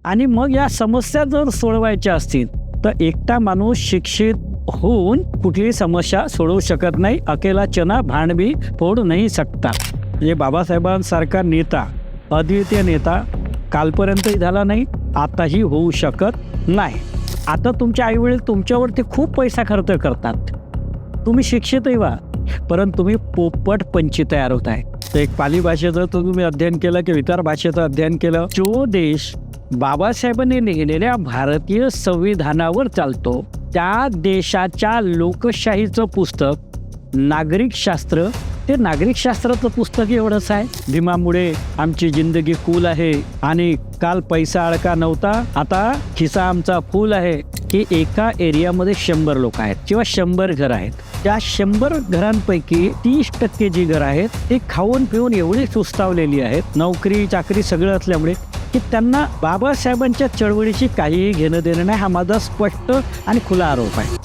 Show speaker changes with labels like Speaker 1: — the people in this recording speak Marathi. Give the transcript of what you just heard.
Speaker 1: आणि मग या समस्या जर सोडवायच्या असतील तर एकटा माणूस शिक्षित होऊन कुठलीही समस्या सोडवू शकत नाही. अकेला चना भांड भी फोड नाही सकता. म्हणजे बाबासाहेबांसारखा नेता, अद्वितीय नेता कालपर्यंतही झाला नाही, आताही होऊ शकत नाही. आता तुमचे आईवडील तुमच्यावरती खूप पैसा खर्च करतात, तुम्ही शिक्षितही व्हा, परंतु तुम्ही पोपट पंची तयार होत आहे. तर एक पाली भाषेचं तुम्ही अध्ययन केलं की इतर भाषेचं अध्ययन केलं, जो देश बाबासाहेबांनी लिहिलेल्या भारतीय संविधानावर चालतो त्या देशाच्या लोकशाहीचं पुस्तक नागरिकशास्त्र, ते नागरिकशास्त्राचं पुस्तक एवढंच आहे. भीमामुळे आमची जिंदगी कूल आहे आणि काल पैसा अडका नव्हता, आता खिसा आमचा फूल आहे. की एका एरियामध्ये 100 लोक आहेत किंवा 100 घरं आहेत. त्या 100 घरांपैकी 30% जी घरं आहेत ती खाऊन पिऊन एवढी सुस्तावलेली आहेत, नोकरी चाकरी सगळं असल्यामुळे, की त्यांना बाबासाहेबांच्या चळवळीशी काहीही घेणं देणं नाही. हा माझा स्पष्ट आणि खुला आरोप आहे.